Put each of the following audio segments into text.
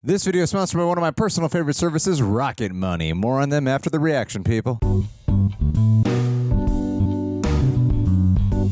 This video is sponsored by one of my personal favorite services, Rocket Money. More on them after the reaction, people.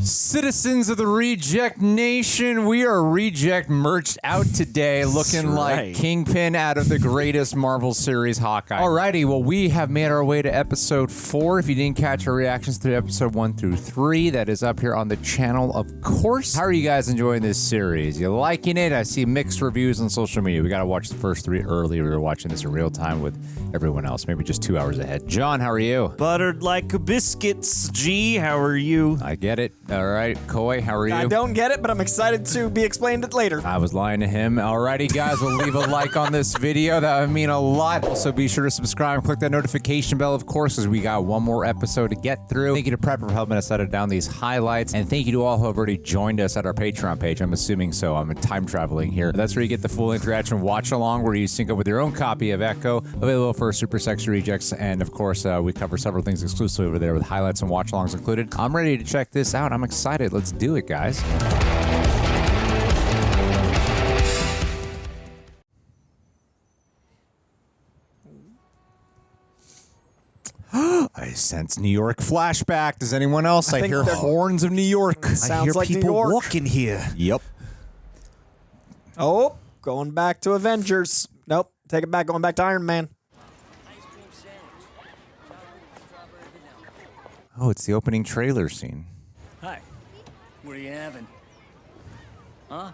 Citizens of the Reject Nation, we are Reject merched out today, looking like Kingpin out of the greatest Marvel series, Hawkeye. Alrighty, well, we have made our way to episode 4. If you didn't catch our reactions to episode 1 through 3, that is up here on the channel, of course. How are you guys enjoying this series? You liking it? I see mixed reviews on social media. We got to watch the first 3 early. We were watching this in real time with everyone else, maybe just 2 hours ahead. John, how are you? Buttered like biscuits. G, how are you? I get it. All right, Koi, how are you? I don't get it, but I'm excited to be explained it later. I was lying to him. Alrighty, guys, we'll leave a like on this video. That would mean a lot. Also, be sure to subscribe and click that notification bell, of course, because we got one more episode to get through. Thank you to Prepper for helping us edit down these highlights, and thank you to all who have already joined us at our Patreon page. I'm assuming so. I'm time traveling here. That's where you get the full interaction watch along, where you sync up with your own copy of Echo, available for Super Sexy Rejects, and of course, we cover several things exclusively over there with highlights and watch alongs included. I'm ready to check this out. I'm excited. Let's do it, guys. I sense New York flashback. Does anyone else? I hear horns of New York. Sounds I hear like people New York. walking here. Yep. Oh, going back to Avengers. Nope, take it back. Going back to Iron Man. Oh, it's the opening trailer scene. Hi. What are you having? Huh?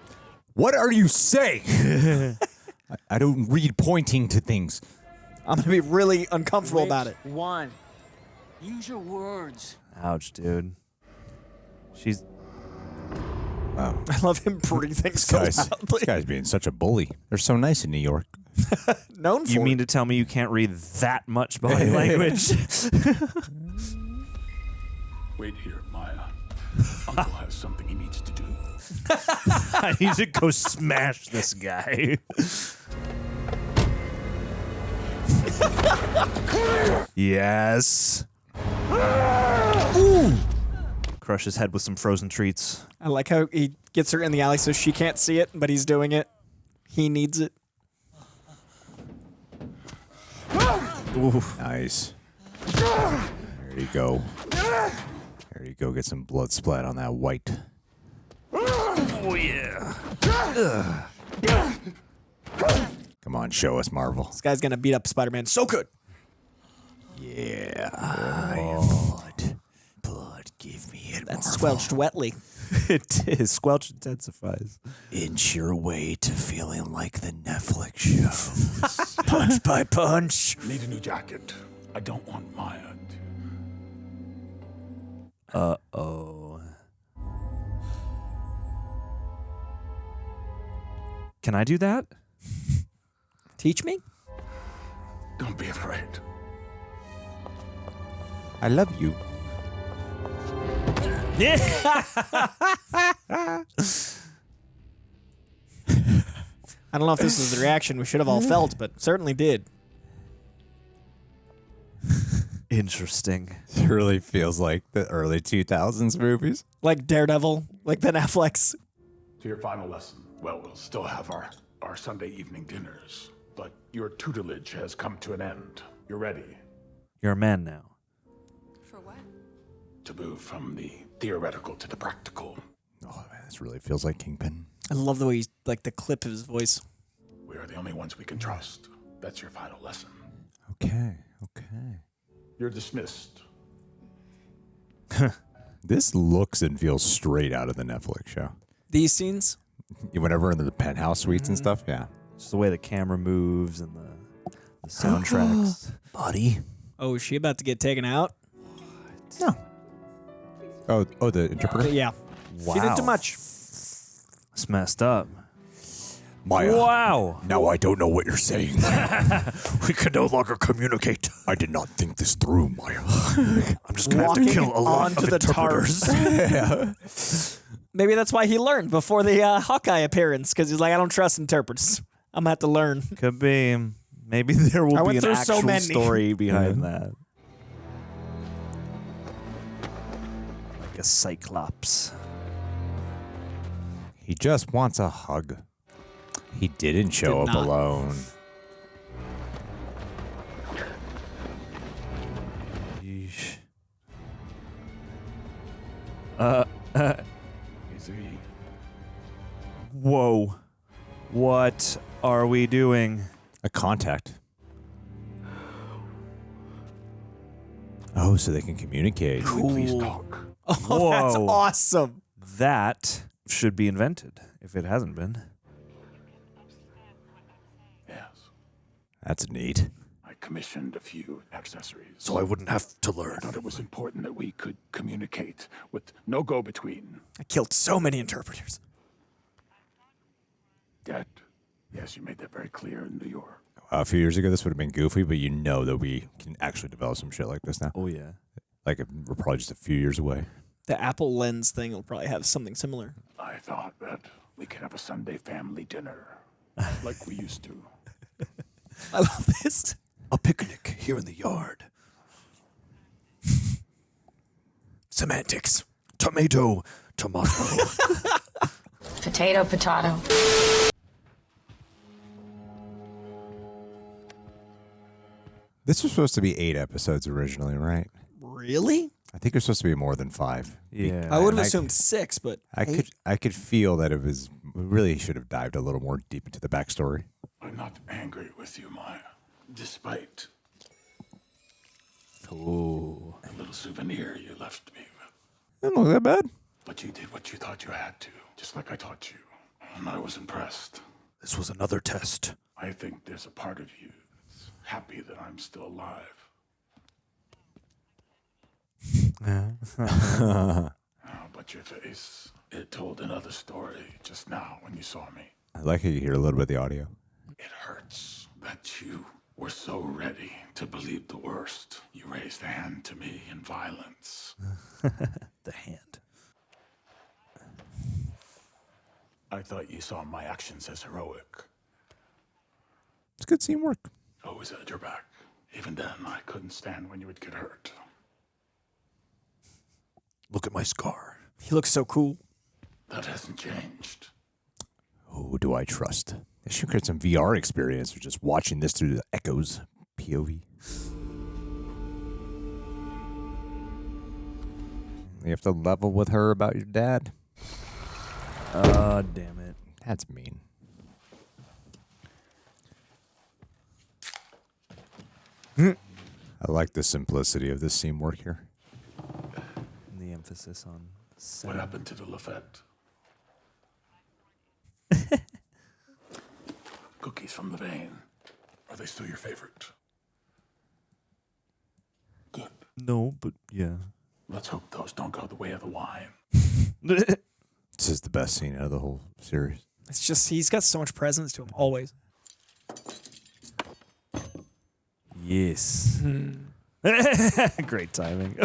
What are you saying? I don't read pointing to things. I'm gonna be really uncomfortable about it. One. Use your words. Ouch, dude. She's... Wow. I love him breathing so This loudly. guy's being such a bully. They're so nice in New York. Known for You mean it. to tell me you can't read that much body language? Wait here, Maya. Uncle has something he needs to do. I need to go smash this guy. Yes. Ooh. Crush his head with some frozen treats. I like how he gets her in the alley so she can't see it, but he's doing it. He needs it. Ooh. Nice. There you go. There you go. Get some blood splat on that white. Oh, yeah. Come on, show us, Marvel. This guy's gonna beat up Spider-Man so good. Yeah. Blood, give me it, That's Marvel. squelched wetly. It is. Squelch intensifies. Inch your way to feeling like the Netflix show. Punch by punch. Need a new jacket. I don't want Maya to... Uh-oh. Can I do that? Teach me? Don't be afraid. I love you. Yeah. I don't know if this is the reaction we should have all felt, but certainly did. Interesting. It really feels like the early 2000s movies. Like Daredevil, like Ben Affleck's. To your final lesson. Well, we'll still have our Sunday evening dinners, but your tutelage has come to an end. You're ready You're a man now. For what? to move from the theoretical to the practical. Oh, man, this really feels like Kingpin. I love the way he's, like, the clip of his voice. We are the only ones we can trust. That's your final lesson. Okay, okay. You're dismissed. This looks and feels straight out of the Netflix show. These scenes? Whenever in the penthouse suites and stuff, yeah. Just the way the camera moves and the soundtracks. Buddy. Oh, is she about to get taken out? No. Oh, the interpreter? Yeah. Wow. She did too much. It's messed up. Maya. Wow. Now I don't know what you're saying. We can no longer communicate. I did not think this through, Maya. I'm just gonna have to Walking kill a lot onto of the interpreters. Maybe that's why he learned before the Hawkeye appearance, because he's like, I don't trust interpreters. I'm gonna have to learn. Could be. Maybe there will I be went an through so actual many. story behind that. Like a cyclops. He just wants a hug. He didn't show up not. alone. Yeesh. Whoa. What are we doing? A contact. Oh, so they can communicate. Can we please talk? Oh, that's Whoa. awesome. That should be invented, if it hasn't been. Yes. That's neat. I commissioned a few accessories. So I wouldn't have to learn. I thought it was important that we could communicate with no go-between. I killed so many interpreters. Dead. Yes, you made that very clear in New York. A few years ago, this would have been goofy, but you know that we can actually develop some shit like this now. Oh, yeah. Like, we're probably just a few years away. The Apple Lens thing will probably have something similar. I thought that we could have a Sunday family dinner like we used to. I love this. A picnic here in the yard. Semantics. Tomato. Potato. This was supposed to be 8 episodes originally, right? Really? I think it was supposed to be more than 5. Yeah. I would have and assumed 6, but I could feel that it was. We really should have dived a little more deep into the backstory. I'm not angry with you, Maya, despite Ooh. the little souvenir you left me with. Didn't look that bad. But you did what you thought you had to, just like I taught you. And I was impressed. This was another test. I think there's a part of you that's happy that I'm still alive. Oh, but your face, it told another story just now when you saw me. I like how you hear a little bit of the audio. It hurts that you were so ready to believe the worst. You raised a hand to me in violence. The hand. I thought you saw my actions as heroic. It's good teamwork. Always had your back. Even then, I couldn't stand when you would get hurt. Look at my scar. he looks so cool. That hasn't changed. Who do I trust? They should create some VR experience or just watching this through the Echoes POV. You have to level with her about your dad. Damn it. That's mean. I like the simplicity of this scene work here. And the emphasis on What happened to the Lafette? Cookies from the vein. Are they still your favorite? Good. No, but yeah. Let's hope those don't go the way of the wine. This is the best scene out of the whole series. It's just, he's got so much presence to him, always. Yes. Great timing.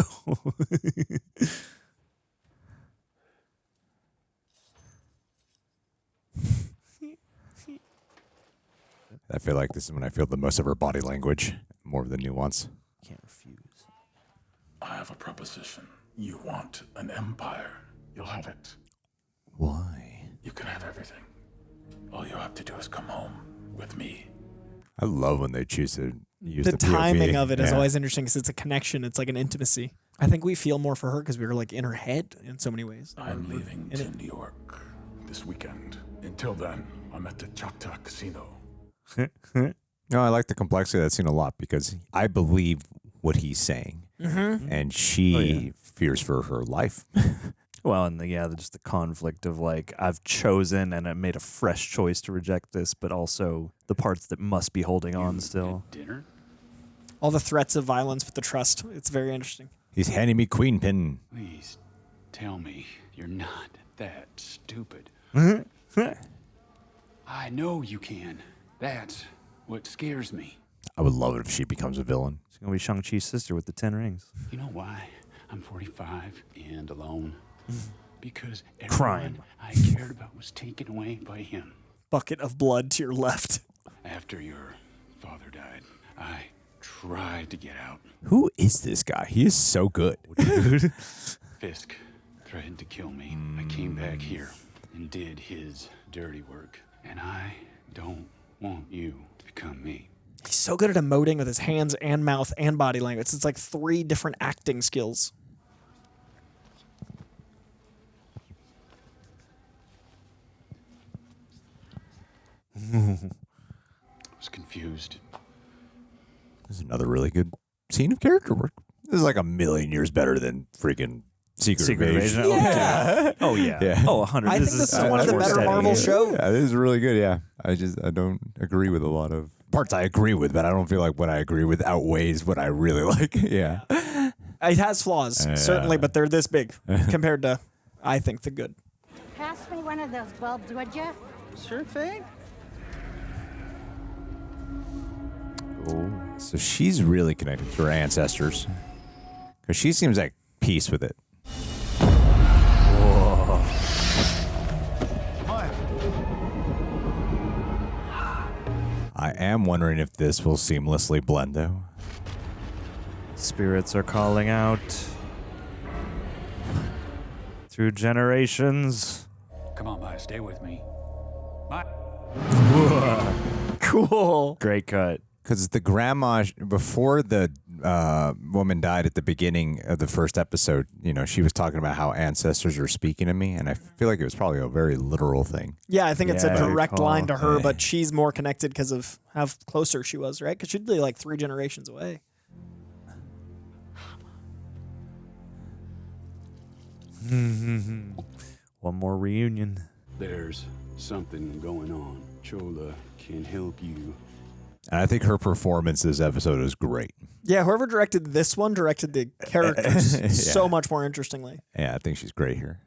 I feel like this is when I feel the most of her body language, more of the nuance. Can't refuse. I have a proposition. You want an empire. You'll have it. Why? You can have everything. All you have to do is come home with me. I love when they choose to use The the POV. timing of it is Yeah. always interesting because it's a connection. It's like an intimacy. I think we feel more for her because we were like in her head in so many ways. I'm leaving in to it. New York this weekend. Until then, I'm at the Choctaw Casino. No, I like the complexity of that scene a lot because I believe what he's saying, and she fears for her life. Well, and just the conflict of like, I've chosen and I made a fresh choice to reject this, but also the parts that must be holding on still. Dinner? All the threats of violence with the trust. It's very interesting. He's handing me Queenpin. Please tell me you're not that stupid. I know you can. That's what scares me. I would love it if she becomes a villain. It's going to be Shang-Chi's sister with the 10 rings. You know why I'm 45 and alone? Because Crime. everyone I cared about was taken away by him. Bucket of blood to your left. After your father died, I tried to get out. Who is this guy? He is so good. Fisk threatened to kill me. I came back here and did his dirty work. And I don't want you to become me. He's so good at emoting with his hands and mouth and body language. It's like 3 different acting skills. I was confused. This is another really good scene of character work. This is like a million years better than freaking Secret Invasion. Yeah. Oh yeah. Yeah. Oh, 100. I think this is one of the better Marvel shows. Yeah, this is really good. Yeah, I don't agree with a lot of parts I agree with, but I don't feel like what I agree with outweighs what I really like. Yeah, It has flaws, certainly, but they're this big compared to, I think, the good. Pass me one of those bulbs, would you? Sure thing. so she's really connected to her ancestors because she seems like peace with it. I am wondering if this will seamlessly blend, though. Spirits are calling out through generations. Come on, Maya, stay with me. Maya. Cool. Great cut. Because the grandma, before the woman died at the beginning of the first episode, you know, she was talking about how ancestors are speaking to me, and I feel like it was probably a very literal thing. Yeah, I think it's a Yeah, good direct call. line to her, Yeah. but she's more connected because of how closer she was, right? Because she'd be like 3 generations away. One more reunion. There's something going on. Chola can help you. And I think her performance this episode is great. Yeah, whoever directed this one directed the characters so much more interestingly. Yeah, I think she's great here.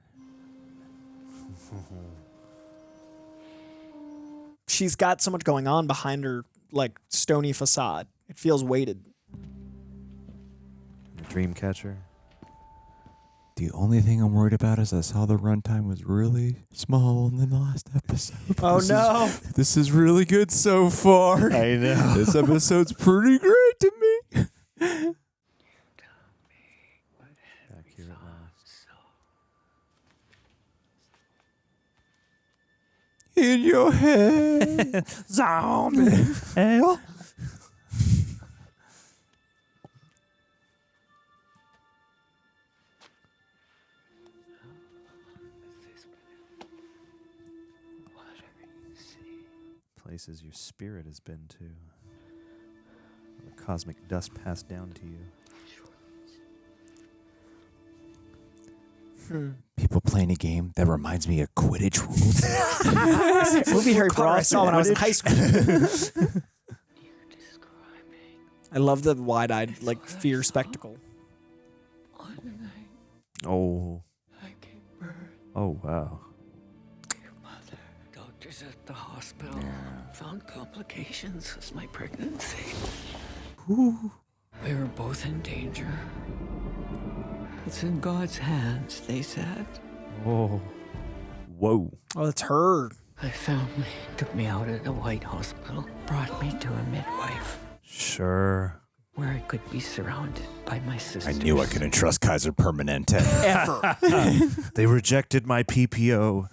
She's got so much going on behind her, like, stony facade. It feels weighted. Dreamcatcher. The only thing I'm worried about is I saw the runtime was really small in the last episode. Oh, no. This is really good so far. I know. This episode's pretty great to me. In your head. Zombie. Hell. Places your spirit has been to. The cosmic dust passed down to you. People playing a game that reminds me of Quidditch rules. Movie Harry Potter I saw when I was in high school. I love the wide-eyed, like, fear spectacle. Oh. Oh, wow. Doctors at the hospital found complications with my pregnancy. We were both in danger. It's in God's hands, they said. Oh. Whoa. Oh, that's her. They found me, took me out at a white hospital, brought me to a midwife Sure. where I could be surrounded by my I sisters. knew I couldn't trust Kaiser Permanente. Ever. They rejected my PPO.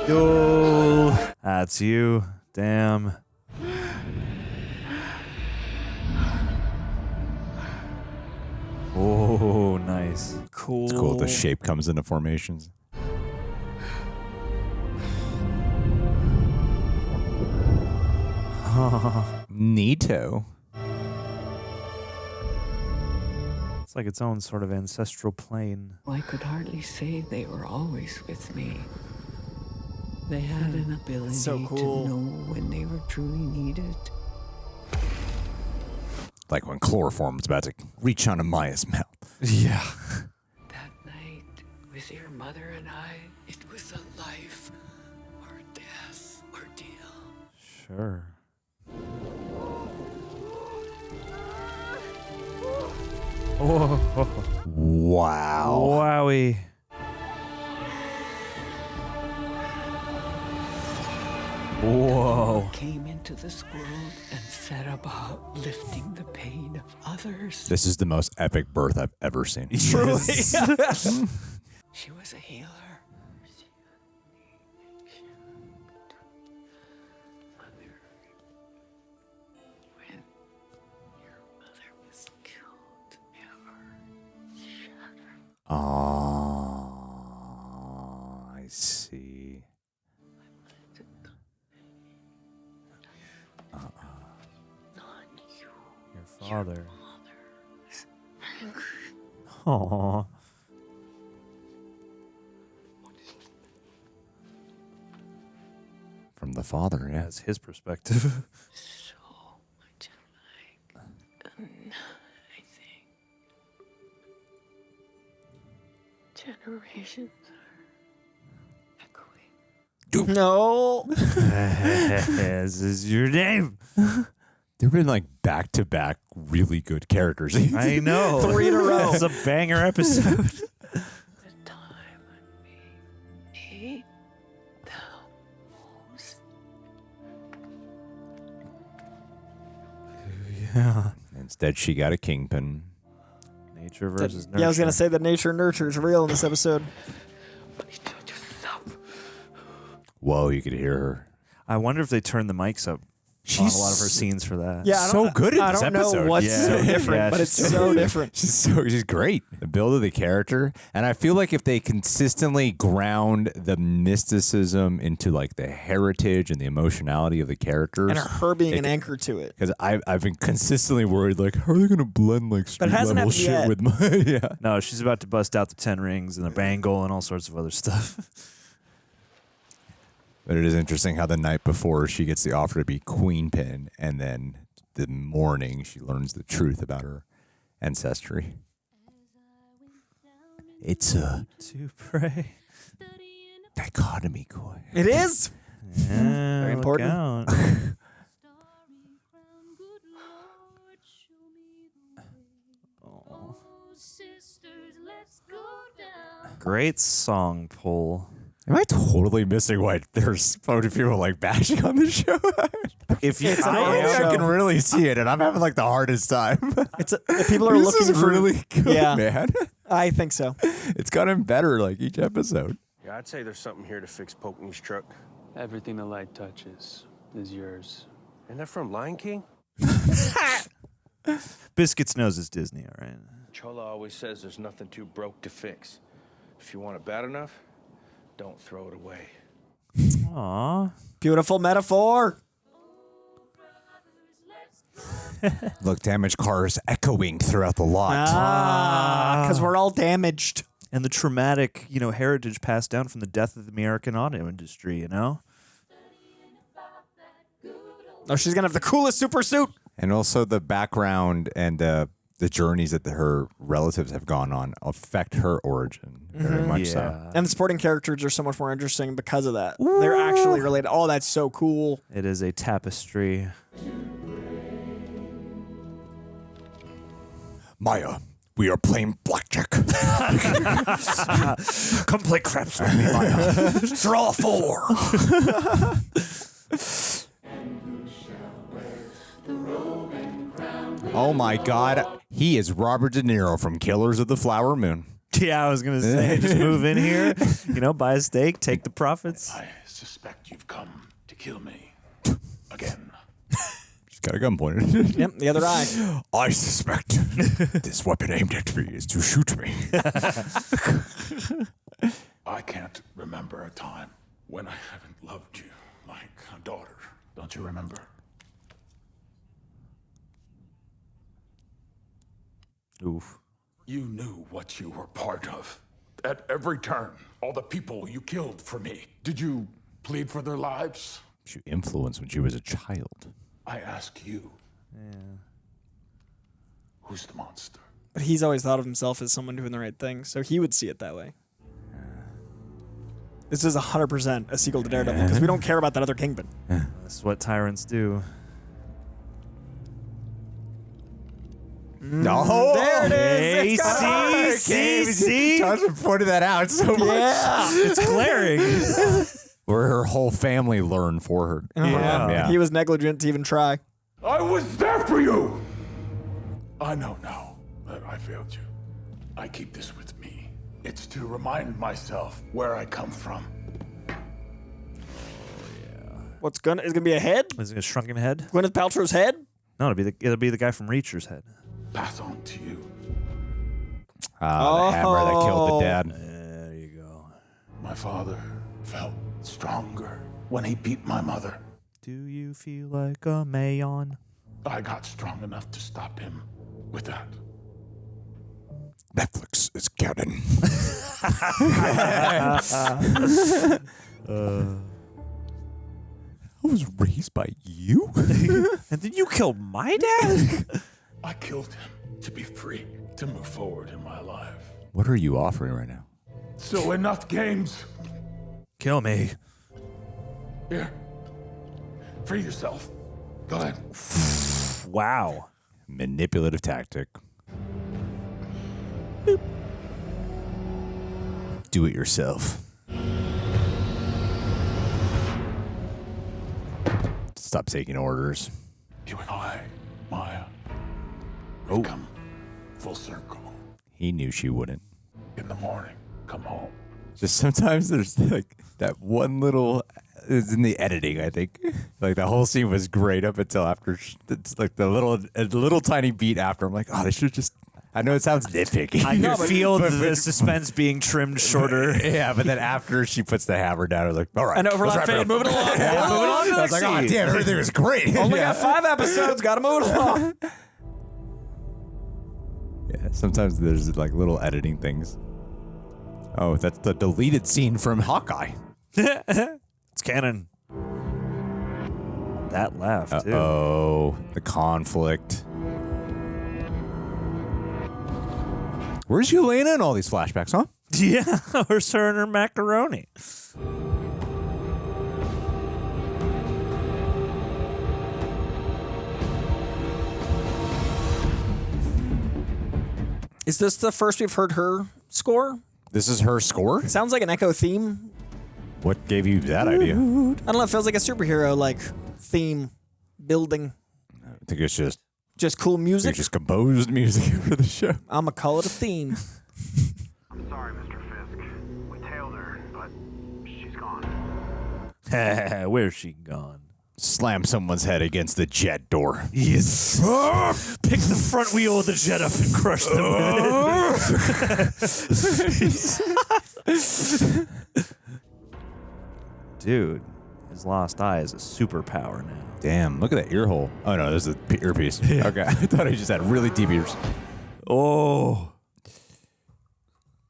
Yo. That's you. Damn. Oh, nice. Cool. It's cool. The shape comes into formations. Neato. It's like its own sort of ancestral plane. I could hardly say they were always with me. They had an ability So cool. to know when they were truly needed. Like when chloroform was about to reach onto Maya's mouth. Yeah. That night, with your mother and I, it was a life or death ordeal. Sure. Oh, Wow. wowie. Whoa. Came into this world and set about lifting the pain of others. This is the most epic birth I've ever seen. She was a healer. Father. Aww. From the father, yeah. That's his perspective. So much alike. I think generations are echoing. No. This is your name. They've been like back-to-back really good characters. I know. 3 in a row. It's a banger episode. The time when we need the most. Yeah. Instead, she got a Kingpin. Nature versus nurture. Yeah, I was gonna say that nature and nurture is real in this episode. Whoa, you could hear her. I wonder if they turned the mics up on a lot of her scenes for that. Yeah, So good at this I don't episode. know what's Yeah. so different, Yeah, but it's she's so different. She's great. The build of the character, and I feel like if they consistently ground the mysticism into like the heritage and the emotionality of the characters, And her being an anchor to it. because I've been consistently worried like, how are they going to blend like street hasn't level happened shit yet. with my yeah. No, she's about to bust out the 10 rings and the bangle and all sorts of other stuff. But it is interesting how the night before she gets the offer to be Queenpin, and then the morning she learns the truth about her ancestry. It's a To pray. dichotomy, Coy. It is. Yeah, Very look important. out. Great song pull. Am I totally missing why there's so many people like bashing on the show? If you, It's an I awesome am- show. I can really see it, and I'm having like the hardest time. People are This looking is for really good, Yeah. man. I think so. It's gotten better like each episode. Yeah, I'd say there's something here to fix Pokney's truck. Everything the light touches is yours. Isn't that from Lion King? Biscuits knows it's Disney, all right? Chola always says there's nothing too broke to fix. If you want it bad enough, don't throw it away. Aw. Beautiful metaphor. Look, damaged cars echoing throughout the lot. Because we're all damaged. And the traumatic, heritage passed down from the death of the American auto industry, you know? Oh, she's gonna have the coolest super suit. And also the background and the journeys that her relatives have gone on affect her origin very much so. And the supporting characters are so much more interesting because of that. They're actually related. Oh, that's so cool. It is a tapestry. Maya, we are playing blackjack. Come play craps with me, Maya. Draw 4. Oh my God, he is Robert De Niro from Killers of the Flower Moon. Yeah, I was going to say, just move in here, buy a steak, take the profits. I suspect you've come to kill me. Again. She's got a gun pointed. Yep, the other eye. I suspect this weapon aimed at me is to shoot me. I can't remember a time when I haven't loved you like a daughter. Don't you remember? Oof. You knew what you were part of. At every turn, all the people you killed for me. Did you plead for their lives? She influenced when she was a child. I ask you. Yeah. Who's the monster? But he's always thought of himself as someone doing the right thing, so he would see it that way. This is 100% a sequel to Daredevil because we don't care about that other Kingpin. That's what tyrants do. No, There it is. It's got see? Josh pointed that out so much. Yeah. It's glaring. Where her whole family learned for her. Yeah. He was negligent to even try. I was there for you! I know now that I failed you. I keep this with me. It's to remind myself where I come from. What's gonna is gonna be a head? Is it a shrunken head? Gwyneth Paltrow's head? No, it'll be the guy from Reacher's head. Pass on to you. The hammer that killed the dad. There you go. My father felt stronger when he beat my mother. Do you feel like a Mayon? I got strong enough to stop him with that. Netflix is canon. I was raised by you? And then you killed my dad? I killed him to be free, to move forward in my life. What are you offering right now? So enough games. Kill me. Here. Free yourself. Go ahead. Wow. Manipulative tactic. Do it yourself. Stop taking orders. You and I, Maya, Oh. come full circle. He knew she wouldn't. In the morning, come home. Just sometimes there's like that one little, it's in the editing, I think. Like the whole scene was great up until after, it's like a little tiny beat after. I'm like, oh, they should just, I know it sounds nitpicky. I can feel the suspense being trimmed shorter. Yeah, but then after she puts the hammer down, I was like, all right. An overlap fade, moving along. Moving along to I was like, oh, damn, everything was great. Only got 5 episodes, gotta move it along. Yeah, sometimes there's like little editing things. Oh, that's the deleted scene from Hawkeye. It's canon. That laugh, too. Oh, the conflict. Where's Yelena in all these flashbacks, huh? Yeah, where's her and her macaroni? Is this the first we've heard her score? This is her score? It sounds like an Echo theme. What gave you that idea? I don't know, it feels like a superhero like theme building. I think it's just cool music. They just composed music for the show. I'ma call it a theme. I'm sorry, Mr. Fisk. We tailed her, but she's gone. Where's she gone? Slam someone's head against the jet door. Yes. Pick the front wheel of the jet up and crush them. Dude, his lost eye is a superpower now. Damn, look at that ear hole. Oh no, there's the earpiece. Okay, I thought he just had really deep ears. Oh.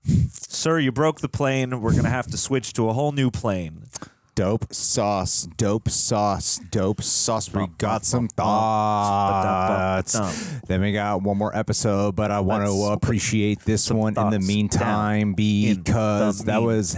Sir, you broke the plane. We're going to have to switch to a whole new plane. Dope sauce, dope sauce, dope sauce. We got some thoughts. Then we got one more episode, but I want to appreciate this one in the meantime because that was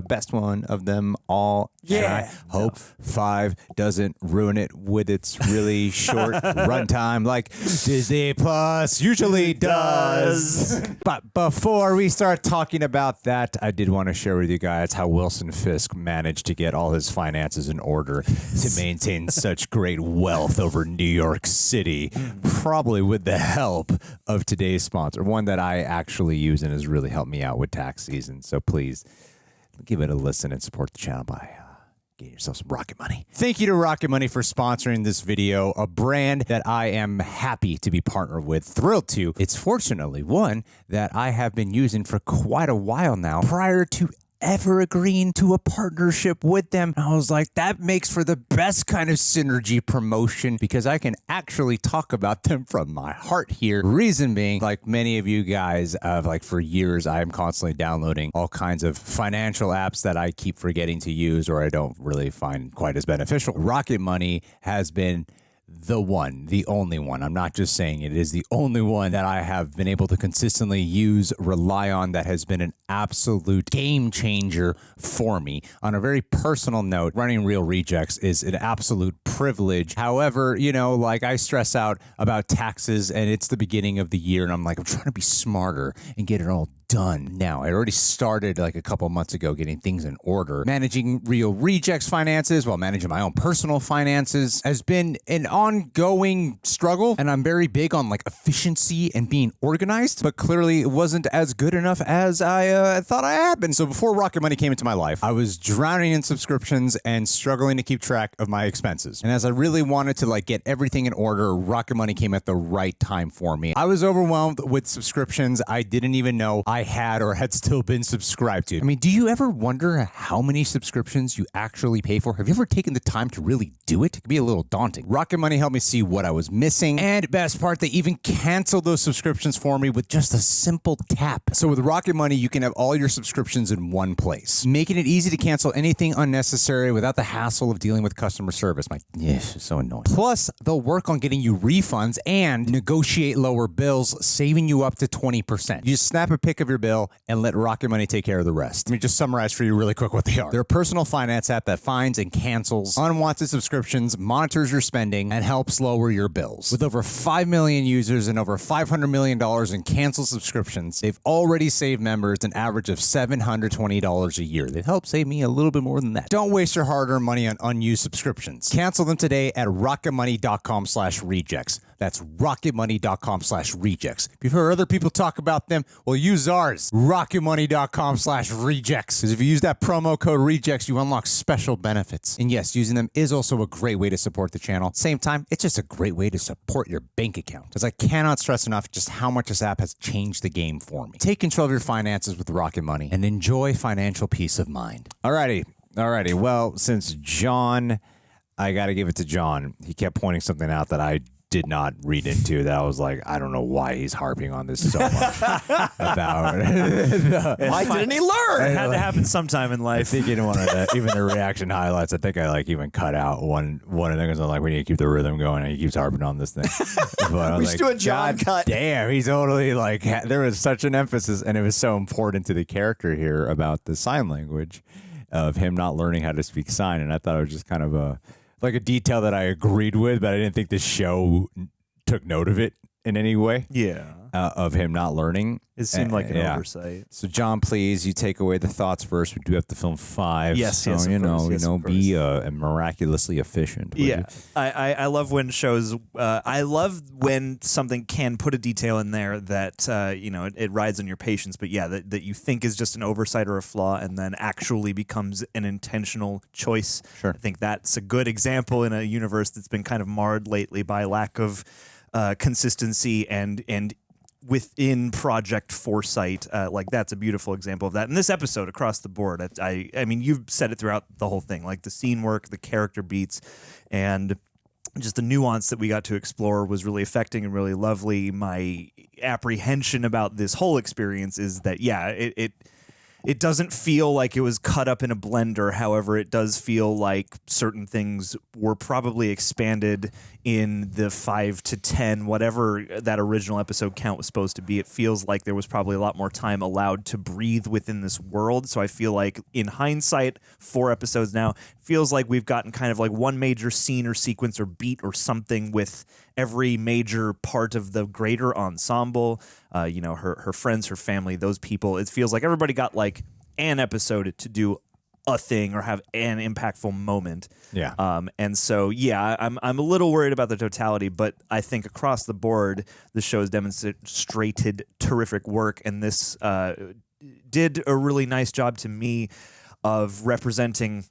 best one of them all. Yeah. And I hope 5 doesn't ruin it with its really short runtime like Disney Plus usually does. But before we start talking about that, I did want to share with you guys how Wilson Fisk managed to get all his finances in order to maintain such great wealth over New York City, probably with the help of today's sponsor, one that I actually use and has really helped me out with tax season. So please give it a listen and support the channel by get yourself some Rocket Money. Thank you to Rocket Money for sponsoring this video, a brand that I am happy to be partnered with, thrilled to. It's fortunately one that I have been using for quite a while now, prior to ever agreeing to a partnership with them. I was like, that makes for the best kind of synergy promotion because I can actually talk about them from my heart here. Reason being, like many of you guys, like for years, I am constantly downloading all kinds of financial apps that I keep forgetting to use or I don't really find quite as beneficial. Rocket Money has been the one, the only one. I'm not just saying it is the only one that I have been able to consistently use, rely on, that has been an absolute game changer for me. On a very personal note, running Real Rejects is an absolute privilege. However, you know, like I stress out about taxes and it's the beginning of the year and I'm like, I'm trying to be smarter and get it all done now. I already started like a couple months ago getting things in order. Managing Real Rejects finances while managing my own personal finances has been an ongoing struggle, and I'm very big on like efficiency and being organized, but clearly it wasn't as good enough as I thought I had been. So before Rocket Money came into my life, I was drowning in subscriptions and struggling to keep track of my expenses. And as I really wanted to like get everything in order, Rocket Money came at the right time for me. I was overwhelmed with subscriptions. I didn't even know I I had or had still been subscribed to. I mean, do you ever wonder how many subscriptions you actually pay for? Have you ever taken the time to really do it? It can be a little daunting. Rocket Money helped me see what I was missing, and best part, they even canceled those subscriptions for me with just a simple tap. So with Rocket Money, you can have all your subscriptions in one place, making it easy to cancel anything unnecessary without the hassle of dealing with customer service. It's so annoying. Plus, they'll work on getting you refunds and negotiate lower bills, saving you up to 20%. You just snap a pic of your bill and let Rocket Money take care of the rest. Let me just summarize for you really quick what they are. They're a personal finance app that finds and cancels unwanted subscriptions, monitors your spending, and helps lower your bills. With over 5 million users and over $500 million in canceled subscriptions, they've already saved members an average of $720 a year. They've helped save me a little bit more than that. Don't waste your hard-earned money on unused subscriptions. Cancel them today at rocketmoney.com/rejects. That's rocketmoney.com/rejects. If you've heard other people talk about them, well, use ours. rocketmoney.com/rejects. Because if you use that promo code rejects, you unlock special benefits. And yes, using them is also a great way to support the channel. Same time, it's just a great way to support your bank account. Because I cannot stress enough just how much this app has changed the game for me. Take control of your finances with Rocket Money and enjoy financial peace of mind. Alrighty. Well, since John, I got to give it to John. He kept pointing something out that I did not read into that I was like, I don't know why he's harping on this so much about why didn't he learn? It had to happen sometime in life. I think in one of the even the reaction highlights, I think I even cut out one of them because I'm like, we need to keep the rhythm going, and he keeps harping on this thing. But I was should do a John God cut. Damn, he's totally like, there was such an emphasis, and it was so important to the character here about the sign language of him not learning how to speak sign, and I thought it was just kind of a detail that I agreed with, but I didn't think the show took note of it in any way. Yeah. Of him not learning. It seemed like an oversight. So, John, please, you take away the thoughts first. We do have to film 5. Yes, so, yes, you know, be miraculously efficient. Yeah. I love when shows, I love when something can put a detail in there that, it rides on your patience, but yeah, that you think is just an oversight or a flaw and then actually becomes an intentional choice. Sure. I think that's a good example in a universe that's been kind of marred lately by lack of consistency and within project foresight. Like that's a beautiful example of that in this episode across the board. I mean, you've said it throughout the whole thing, like the scene work, the character beats, and just the nuance that we got to explore was really affecting and really lovely. My apprehension about this whole experience is that, yeah, it doesn't feel like it was cut up in a blender. However, it does feel like certain things were probably expanded in the 5 to 10, whatever that original episode count was supposed to be. It feels like there was probably a lot more time allowed to breathe within this world. So I feel like in hindsight, 4 episodes now, feels like we've gotten kind of like one major scene or sequence or beat or something with every major part of the greater ensemble. Her friends, her family, those people. It feels like everybody got like an episode to do a thing or have an impactful moment. Yeah. And so, yeah, I'm a little worried about the totality, but I think across the board, the show's demonstrated terrific work, and this did a really nice job to me of representing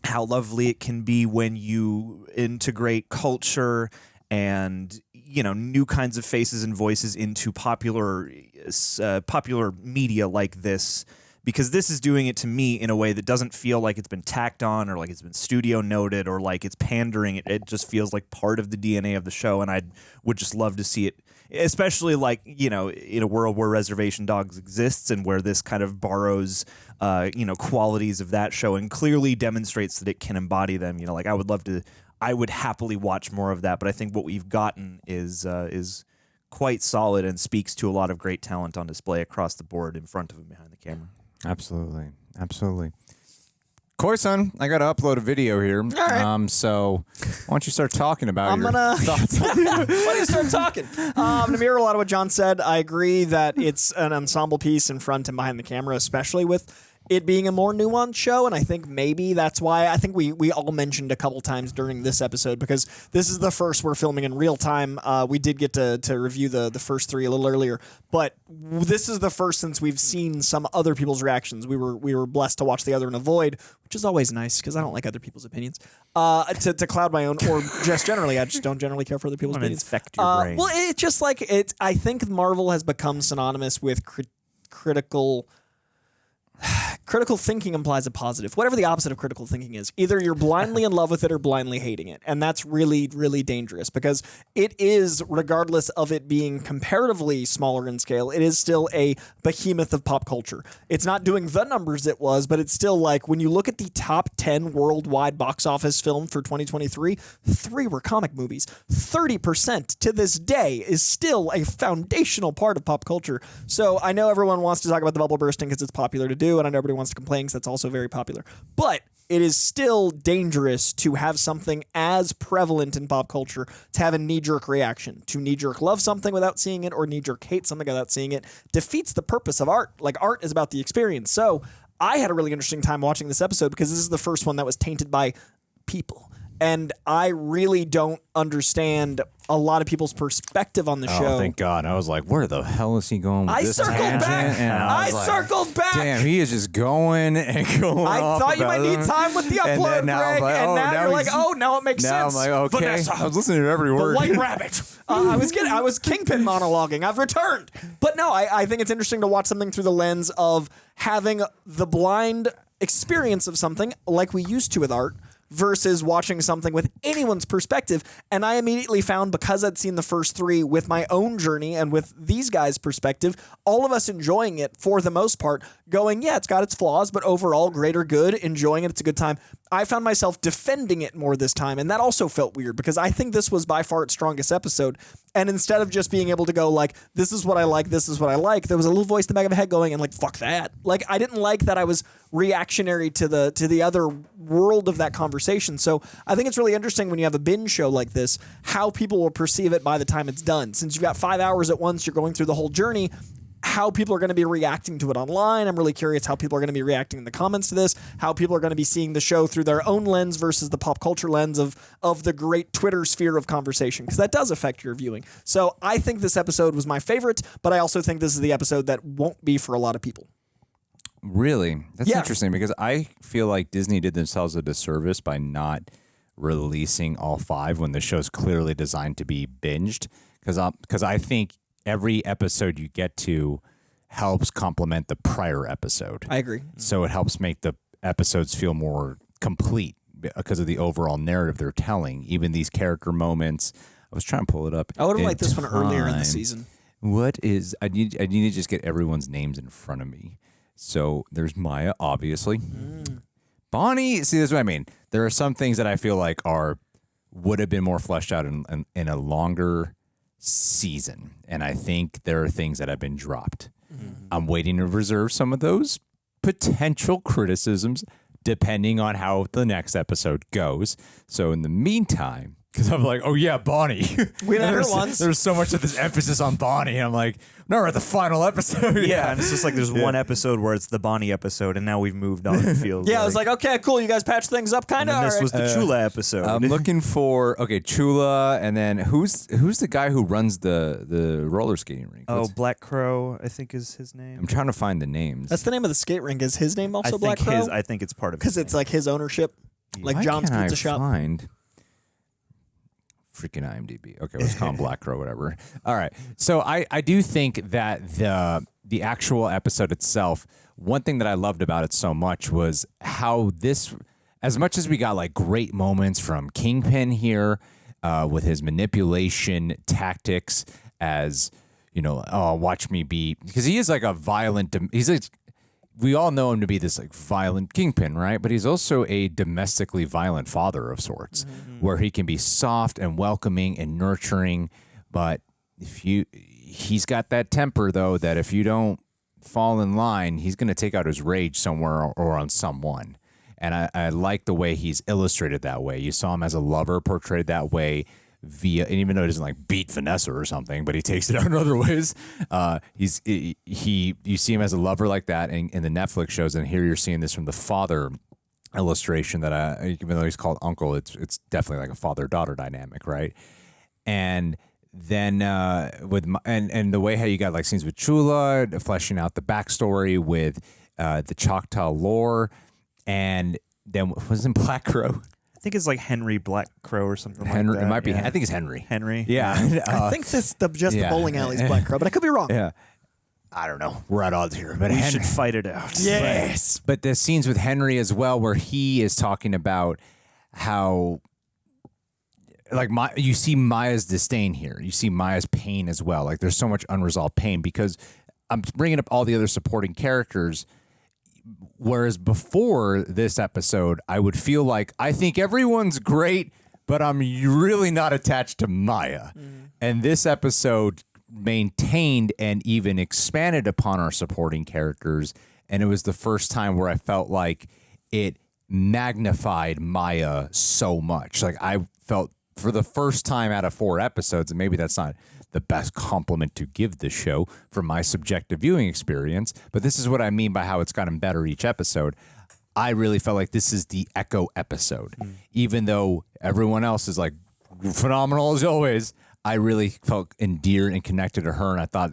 how lovely it can be when you integrate culture and new kinds of faces and voices into popular media like this, because this is doing it to me in a way that doesn't feel like it's been tacked on or like it's been studio noted or like it's pandering. It just feels like part of the DNA of the show, and I would just love to see it, especially like, in a world where Reservation Dogs exists and where this kind of borrows qualities of that show and clearly demonstrates that it can embody them. Like I would happily watch more of that, but I think what we've gotten is quite solid and speaks to a lot of great talent on display across the board, in front of and behind the camera. Absolutely. Corson, I got to upload a video here. All right. So why don't you start talking about your thoughts? Why don't you start talking? To mirror a lot of what John said, I agree that it's an ensemble piece in front and behind the camera, especially with it being a more nuanced show, and I think maybe that's why I think we all mentioned a couple times during this episode, because this is the first we're filming in real time. We did get to review the first 3 a little earlier, but this is the first since we've seen some other people's reactions. We were blessed to watch the other and avoid, which is always nice because I don't like other people's opinions. To cloud my own, or just generally, I just don't generally care for other people's opinions. Infect your brain. Well, it's just like it. I think Marvel has become synonymous with critical thinking implies a positive. Whatever the opposite of critical thinking is, either you're blindly in love with it or blindly hating it. And that's really, really dangerous because it is, regardless of it being comparatively smaller in scale, it is still a behemoth of pop culture. It's not doing the numbers it was, but it's still like when you look at the top 10 worldwide box office film for 2023, 3 were comic movies. 30% to this day is still a foundational part of pop culture. So I know everyone wants to talk about the bubble bursting because it's popular to do, and I know everybody wants to complain because that's also very popular. But it is still dangerous to have something as prevalent in pop culture to have a knee-jerk reaction. To knee-jerk love something without seeing it or knee-jerk hate something without seeing it defeats the purpose of art. Like, art is about the experience. So I had a really interesting time watching this episode because this is the first one that was tainted by people. And I really don't understand a lot of people's perspective on the show. Oh, thank God. I was like, where the hell is he going with this tangent? And I circled back. Damn, he is just going and going I thought you might need time with the upload, Greg. And now you're like, oh, now it makes sense. Now I'm like, okay. Vanessa, I was listening to every word. The White Rabbit. I was Kingpin monologuing. I've returned. But no, I think it's interesting to watch something through the lens of having the blind experience of something like we used to with art versus watching something with anyone's perspective. And I immediately found, because I'd seen the first 3 with my own journey and with these guys' perspective, all of us enjoying it for the most part, going, yeah, it's got its flaws, but overall greater good, enjoying it, it's a good time. I found myself defending it more this time, and that also felt weird because I think this was by far its strongest episode. And instead of just being able to go like, this is what I like, this is what I like, there was a little voice in the back of my head going and like, fuck that. Like, I didn't like that I was reactionary to the other world of that conversation. So I think it's really interesting when you have a binge show like this, how people will perceive it by the time it's done. Since you've got 5 hours at once, you're going through the whole journey, how people are going to be reacting to it online. I'm really curious how people are going to be reacting in the comments to this, how people are going to be seeing the show through their own lens versus the pop culture lens of the great Twitter sphere of conversation, because that does affect your viewing. So I think this episode was my favorite, but I also think this is the episode that won't be for a lot of people. Really? That's Yeah. interesting because I feel like Disney did themselves a disservice by not releasing all 5 when the show's clearly designed to be binged. Because I think every episode you get to helps complement the prior episode. I agree. So it helps make the episodes feel more complete because of the overall narrative they're telling. Even these character moments. I was trying to pull it up. I would have liked this one earlier in the season. What is... I need to just get everyone's names in front of me. So there's Maya, obviously. Bonnie, see, this is what I mean. There are some things that I feel like would have been more fleshed out in a longer season. And I think there are things that have been dropped. I'm waiting to reserve some of those potential criticisms depending on how the next episode goes. So in the meantime, because I'm like, oh yeah, Bonnie. We met her once. There's so much of this emphasis on Bonnie. And I'm like, no, we're at the final episode. Yeah, and it's just like there's one episode where it's the Bonnie episode, and now we've moved on. It feels I was like, okay, cool. You guys patched things up, kind of. And this was the Chula episode. I'm looking for Chula, and then who's the guy who runs the roller skating rink? Oh, Black Crow, I think is his name. I'm trying to find the names. That's the name of the skate rink. Is his name also Black Crow? I think it's part of it. Because it's like his ownership, like Why John's can't Pizza I Shop. Find freaking IMDb. Okay, let's call him Black Crow, whatever. All right. So I do think that the actual episode itself, one thing that I loved about it so much was how this, as much as we got like great moments from Kingpin here with his manipulation tactics as, you know, oh, watch me be, because he is like a violent, we all know him to be this like violent Kingpin, right? But he's also a domestically violent father of sorts, where he can be soft and welcoming and nurturing. But he's got that temper though, that if you don't fall in line, he's going to take out his rage somewhere or on someone. And I like the way he's illustrated that way. You saw him as a lover portrayed that way via, and even though he doesn't like beat Vanessa or something, but he takes it out in other ways. You see him as a lover like that in the Netflix shows, and here you're seeing this from the father illustration that even though he's called uncle, it's definitely like a father-daughter dynamic, right? And then and the way how you got like scenes with Chula, fleshing out the backstory with the Choctaw lore, and then wasn't Black Crow? I think it's like Henry Black Crow or something like that. It might be. I think it's Henry. Henry. Yeah. I think the bowling alley's Black Crow, but I could be wrong. Yeah. I don't know. We're at odds here, but We should fight it out. Yes. But the scenes with Henry as well, where he is talking about how, like, you see Maya's disdain here. You see Maya's pain as well. Like, there's so much unresolved pain because I'm bringing up all the other supporting characters. Whereas before this episode, I would feel like I think everyone's great, but I'm really not attached to Maya. And this episode maintained and even expanded upon our supporting characters. And it was the first time where I felt like it magnified Maya so much. Like, I felt for the first time out of 4 episodes, and maybe that's not the best compliment to give this show from my subjective viewing experience, but this is what I mean by how it's gotten better each episode. I really felt like this is the Echo episode. Even though everyone else is like phenomenal as always, I really felt endeared and connected to her, and I thought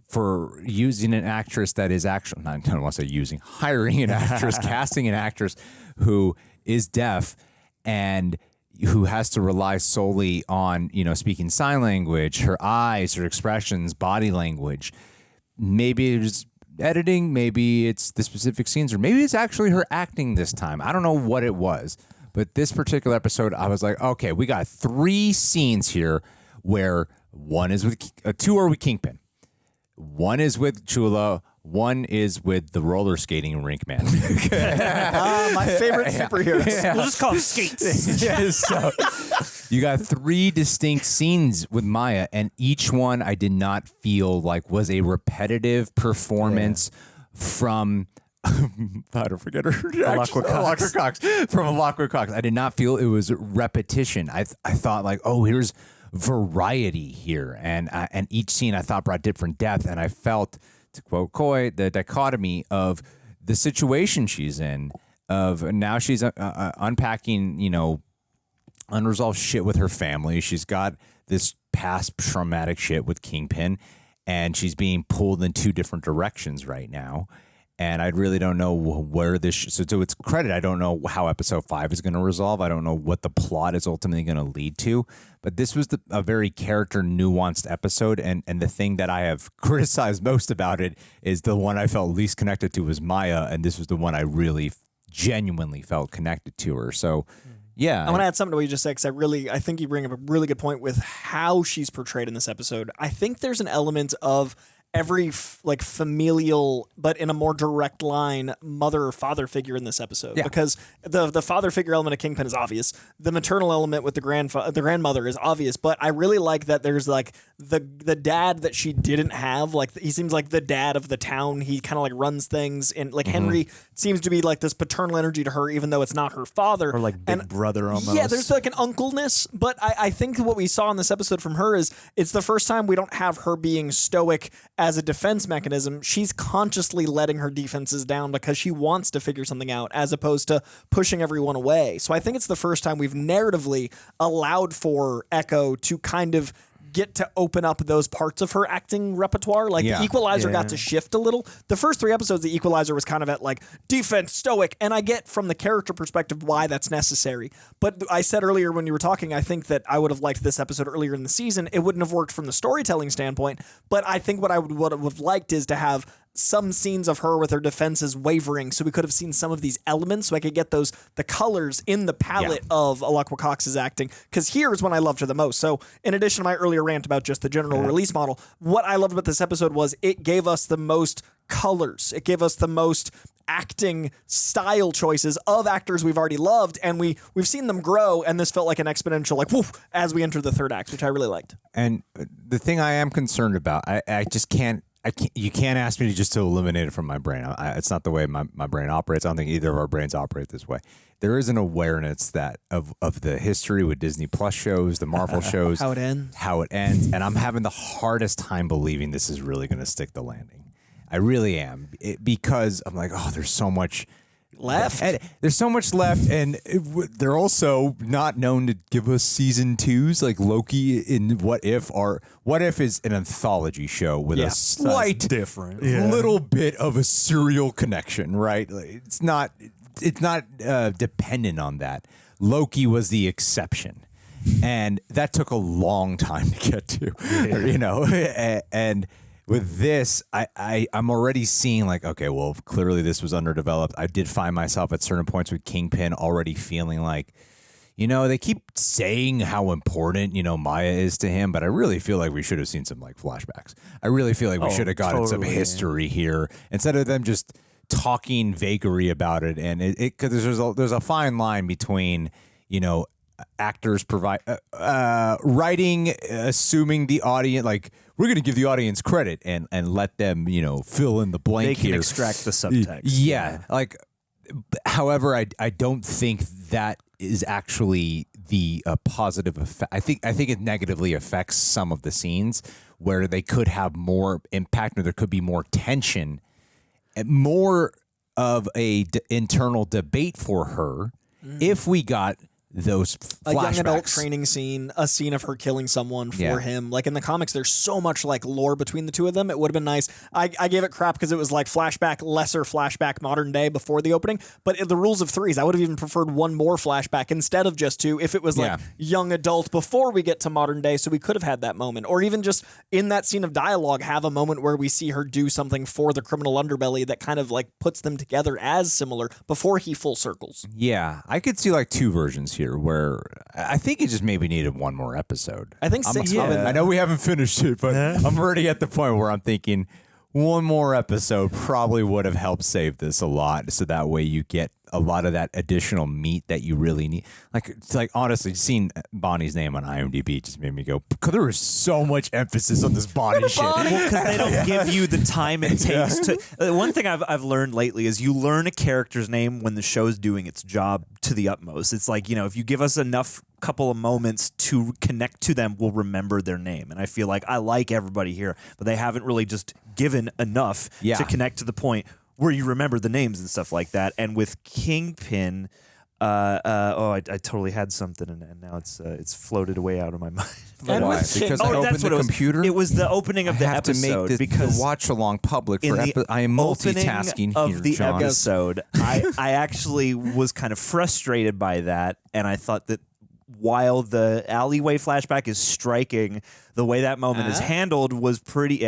for using an actress that is actually, I don't want to say using, hiring an actress, casting an actress who is deaf and who has to rely solely on, speaking sign language, her eyes, her expressions, body language. Maybe it's editing, maybe it's the specific scenes, or maybe it's actually her acting this time. I don't know what it was, but this particular episode, I was like, okay, we got 3 scenes here where one is with, 2 are with Kingpin. One is with Chula. One is with the roller skating rink man. My favorite superheroes. Yeah. We'll just call them skates. So you got 3 distinct scenes with Maya, and each one I did not feel like was a repetitive performance from I don't forget her. Alaqua Cox. From Alaqua Cox. I did not feel it was repetition. I thought like, oh, here's variety here, and each scene I thought brought different depth, and I felt, to quote Coy, the dichotomy of the situation she's in, of now she's unpacking, unresolved shit with her family. She's got this past traumatic shit with Kingpin, and she's being pulled in 2 different directions right now. And I really don't know where this. So to its credit, I don't know how episode 5 is going to resolve. I don't know what the plot is ultimately going to lead to. But this was a very character nuanced episode. And the thing that I have criticized most about it is the one I felt least connected to was Maya. And this was the one I really genuinely felt connected to her. So, yeah. I want to add something to what you just said, because I think you bring up a really good point with how she's portrayed in this episode. I think there's an element of every familial, but in a more direct line, mother or father figure in this episode. Yeah. Because the father figure element of Kingpin is obvious. The maternal element with the grandmother is obvious. But I really like that there's like the dad that she didn't have. Like, he seems like the dad of the town. He kind of like runs things, and like Henry seems to be like this paternal energy to her, even though it's not her father. Or like big brother almost. Yeah, there's like an uncleness. But I think what we saw in this episode from her is it's the first time we don't have her being stoic as a defense mechanism. She's consciously letting her defenses down because she wants to figure something out, as opposed to pushing everyone away. So I think it's the first time we've narratively allowed for Echo to kind of get to open up those parts of her acting repertoire. Like the Equalizer got to shift a little. The first 3 episodes, the Equalizer was kind of at like defense, stoic, and I get from the character perspective why that's necessary. But I said earlier when you were talking, I think that I would have liked this episode earlier in the season. It wouldn't have worked from the storytelling standpoint, but I think what I would have liked is to have some scenes of her with her defenses wavering, so we could have seen some of these elements, so I could get the colors in the palette of Alaqua Cox's acting, because here's when I loved her the most. So in addition to my earlier rant about just the general release model, what I loved about this episode was it gave us the most colors. It gave us the most acting style choices of actors we've already loved, and we've seen them grow, and this felt like an exponential woof as we enter the 3rd act, which I really liked. And the thing I am concerned about, I just can't, you can't ask me to eliminate it from my brain. It's not the way my brain operates. I don't think either of our brains operate this way. There is an awareness that of the history with Disney Plus shows, the Marvel shows, how it ends, and I'm having the hardest time believing this is really going to stick the landing. I really am, because I'm like, oh, there's so much left. There's so much left, and they're also not known to give us season 2s like Loki in What If. Or What If is an anthology show with a slight different little bit of a serial connection, right? Like, it's not dependent on that. Loki was the exception, and that took a long time to get to, and with this, I'm already seeing like, okay, well, clearly this was underdeveloped. I did find myself at certain points with Kingpin already feeling like, you know, they keep saying how important, you know, Maya is to him, but I really feel like we should have seen some like flashbacks. I really feel like we should have gotten some history here instead of them just talking vagary about it. And because there's a fine line between, you know, actors writing, assuming the audience, like, we're going to give the audience credit and let them, you know, fill in the blank. They can here. extract the subtext. Yeah. Like, however, I don't think that is actually the positive effect. I think it negatively affects some of the scenes where they could have more impact or there could be more tension, more of a internal debate for her if we got those flashbacks. A young adult training scene, a scene of her killing someone for him. Like in the comics, there's so much like lore between the two of them. It would have been nice. I gave it crap because it was like flashback, lesser flashback, modern day before the opening. But in the rules of threes, I would have even preferred one more flashback instead of just two. If it was like young adult before we get to modern day, so we could have had that moment, or even just in that scene of dialogue, have a moment where we see her do something for the criminal underbelly that kind of like puts them together as similar before he full circles. Yeah, I could see like two versions here where I think it just maybe needed one more episode. I think I know we haven't finished it, but I'm already at the point where I'm thinking one more episode probably would have helped save this a lot. So that way you get a lot of that additional meat that you really need. Like honestly, seeing Bonnie's name on IMDb just made me go, because there was so much emphasis on this Bonnie shit. Well, because they don't give you the time it takes to. One thing I've learned lately is you learn a character's name when the show's doing its job to the utmost. It's like, you know, if you give us enough couple of moments to connect to them, we'll remember their name. And I feel like I like everybody here, but they haven't really just given enough to connect to the point where you remember the names and stuff like that. And with Kingpin, I totally had something, and now it's floated away out of my mind. Why? Because I opened the computer? It was the opening of the have episode. To make because the watch along public in for I am multitasking of here, the John. episode, I actually was kind of frustrated by that, and I thought that while the alleyway flashback is striking, the way that moment is handled was pretty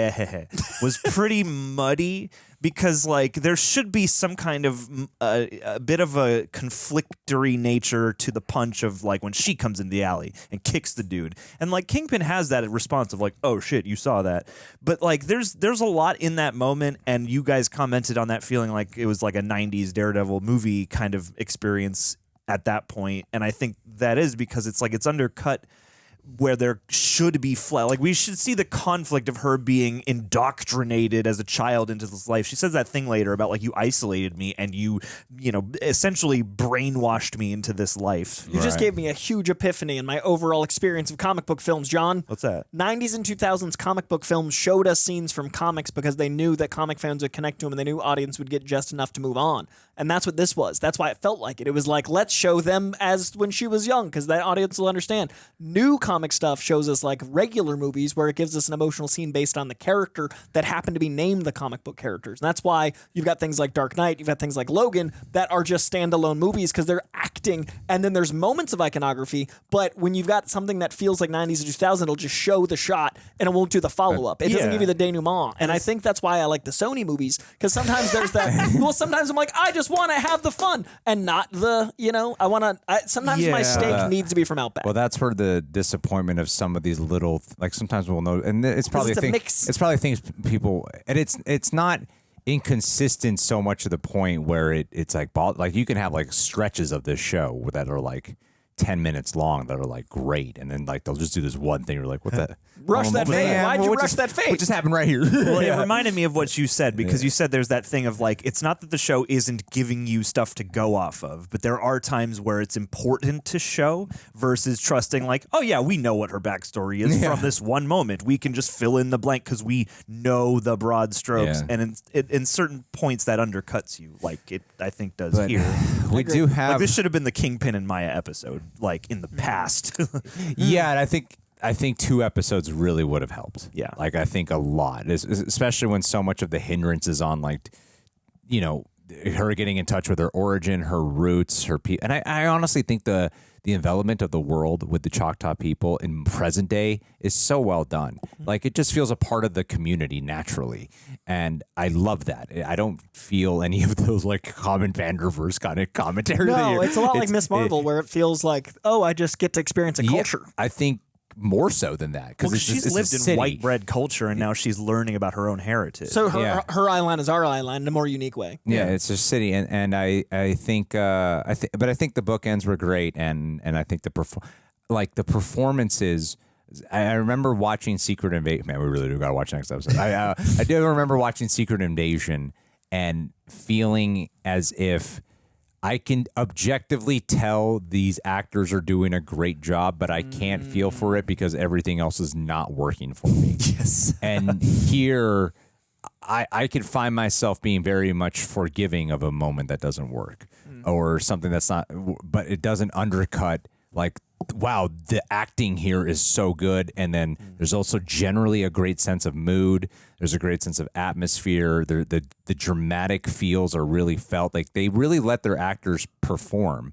muddy, because like there should be some kind of a bit of a conflictory nature to the punch of like when she comes in the alley and kicks the dude, and like Kingpin has that response of like, oh shit, you saw that, but like there's a lot in that moment, and you guys commented on that feeling like it was like a 90s Daredevil movie kind of experience at that point, and I think that is because it's like it's undercut where there should be like we should see the conflict of her being indoctrinated as a child into this life. She says that thing later about like, you isolated me and you know, essentially brainwashed me into this life. You just gave me a huge epiphany in my overall experience of comic book films, John. What's that? 90s and 2000s comic book films showed us scenes from comics because they knew that comic fans would connect to them and they knew audience would get just enough to move on. And that's what this was. That's why it felt like it. It was like, let's show them as when she was young, because that audience will understand. New comic stuff shows us like regular movies where it gives us an emotional scene based on the character that happened to be named the comic book characters. And that's why you've got things like Dark Knight, you've got things like Logan that are just standalone movies because they're acting, and then there's moments of iconography, but when you've got something that feels like 90s or 2000, it'll just show the shot and it won't do the follow-up. It doesn't give you the denouement. And I think that's why I like the Sony movies, because sometimes there's that, well, sometimes I'm like, I just want to have the fun and not the, you know, sometimes my steak needs to be from Outback. Well, that's where the disappointment of some of these little, like sometimes we'll know, and it's probably it's probably things people, and it's not inconsistent so much to the point where it's like you can have like stretches of this show that are like 10 minutes long that are like great, and then like they'll just do this one thing. You're like, what the rush that fade? Why'd you rush that fade? What just happened right here? Well, it reminded me of what you said, because you said there's that thing of like, it's not that the show isn't giving you stuff to go off of, but there are times where it's important to show versus trusting like, oh yeah, we know what her backstory is from this one moment. We can just fill in the blank because we know the broad strokes, and in certain points that undercuts you, like it I think does here. We do have like, this should have been the Kingpin and Maya episode, like in the past. Yeah, and I think 2 episodes really would have helped. Yeah. Like I think a lot, especially when so much of the hindrance is on like, you know, her getting in touch with her origin, her roots, her people. And I honestly think the the envelopment of the world with the Choctaw people in present day is so well done. Like, it just feels a part of the community naturally. And I love that. I don't feel any of those like common Vanderverse kind of commentary. No, it's a lot like Miss Marvel, where it feels like, oh, I just get to experience a culture. I think more so than that, because she's lived in white bread culture, and now she's learning about her own heritage. So her eye line is our eye line in a more unique way. Yeah, it's a city, and I think but I think the bookends were great, and I think the performances. I remember watching Secret Invasion. Man, we really do gotta watch next episode. I do remember watching Secret Invasion and feeling as if I can objectively tell these actors are doing a great job, but I can't feel for it because everything else is not working for me. Yes. And here, I can find myself being very much forgiving of a moment that doesn't work or something that's not, but it doesn't undercut, like, wow, the acting here is so good. And then there's also generally a great sense of mood. There's a great sense of atmosphere. The dramatic feels are really felt. Like, they really let their actors perform.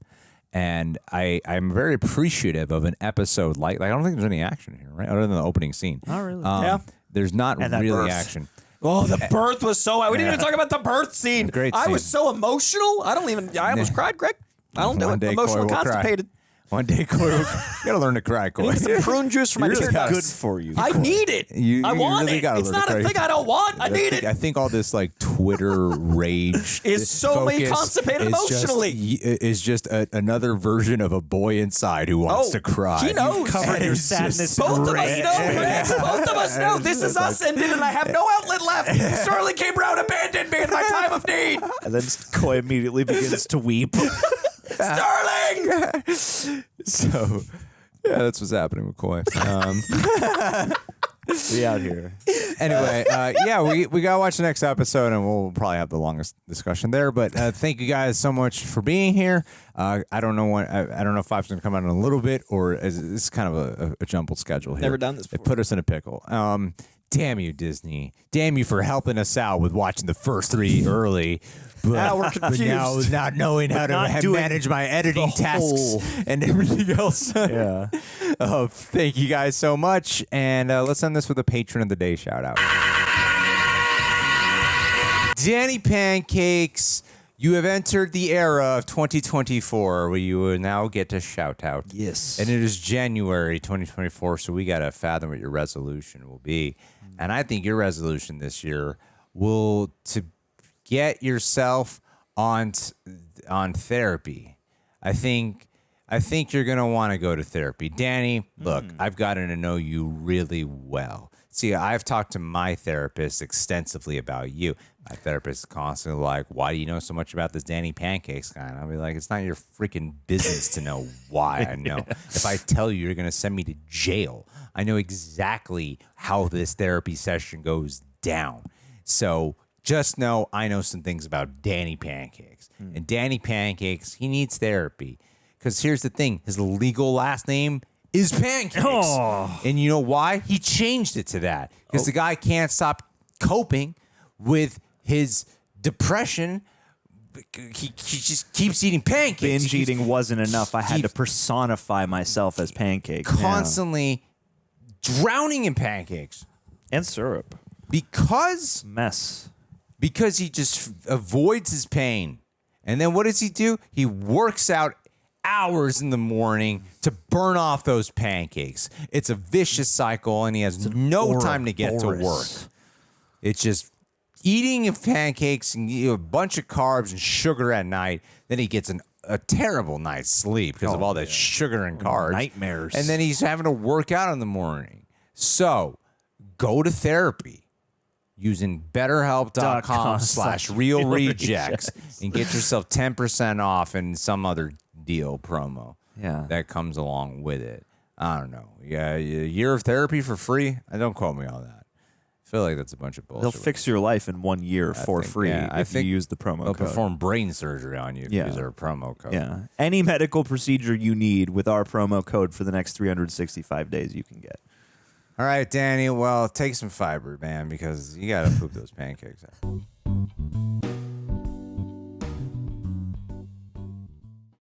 And I'm very appreciative of an episode like I don't think there's any action here, right? Other than the opening scene. Not really. Yeah. There's not really birth. action. Oh, the birth was so. We didn't even talk about the birth scene. Great I scene. was so emotional. I almost cried, Greg. I don't do One it. day Emotional, Coy will cry. constipated. One day, Coy, you gotta learn to cry, I Coy. need some prune juice for my tear ducts. Good for you. I need it. I want really it. gotta It's learn to not a cry. thing I don't want. I need it. I think all this like Twitter rage Is solely constipated emotionally. Is just another version of a boy inside who wants to cry. He knows. Covered your sadness. Both of us know, Greg. Both of us know. This is us ended, and I have no outlet left. Sterling came around, abandoned me in my time of need. And then Coy immediately begins to weep. Sterling! So, yeah, that's what's happening with Coy. We out here. Anyway, we gotta watch the next episode, and we'll probably have the longest discussion there. But thank you guys so much for being here. I don't know when. I don't know if Five's gonna come out in a little bit, or it's kind of a jumbled schedule here. Never done this before. It put us in a pickle. Damn you, Disney. Damn you for helping us out with watching the first 3 early. But Now we're confused. now not knowing how to manage my editing tasks and everything else. Yeah. Thank you guys so much. And let's end this with a patron of the day shout out. Danny Pancakes, you have entered the era of 2024 where you will now get a shout out. Yes. And it is January 2024, so we got to fathom what your resolution will be. And I think your resolution this year will to get yourself on therapy. I think you're going to want to go to therapy. Danny, look, I've gotten to know you really well. See, I've talked to my therapist extensively about you. My therapist is constantly like, why do you know so much about this Danny Pancakes guy? And I'll be like, it's not your freaking business to know why I know. If I tell you, you're going to send me to jail. I know exactly how this therapy session goes down. So just know I know some things about Danny Pancakes. And Danny Pancakes, he needs therapy. Because here's the thing. His legal last name is Pancakes. Oh. And you know why? He changed it to that. Because the guy can't stop coping with his depression. He just keeps eating pancakes. Binge eating wasn't enough. I had to personify myself as pancakes. Constantly drowning in pancakes. And syrup. Because he just avoids his pain. And then what does he do? He works out hours in the morning to burn off those pancakes. It's a vicious cycle, and he has no time to get to work. It's just eating pancakes and a bunch of carbs and sugar at night. Then he gets a terrible night's sleep because of all that sugar and carbs. Nightmares. And then he's having to work out in the morning. So go to therapy using betterhelp.com/realrejects and get yourself 10% off and some other deal promo that comes along with it. I don't know. Yeah, a year of therapy for free? Don't quote me on that. I feel like that's a bunch of bullshit. They'll fix your life in 1 year for free if you use the promo code. They'll perform brain surgery on you if you use our promo code. Yeah. Any medical procedure you need with our promo code for the next 365 days you can get. All right, Danny. Well, take some fiber, man, because you got to poop those pancakes out.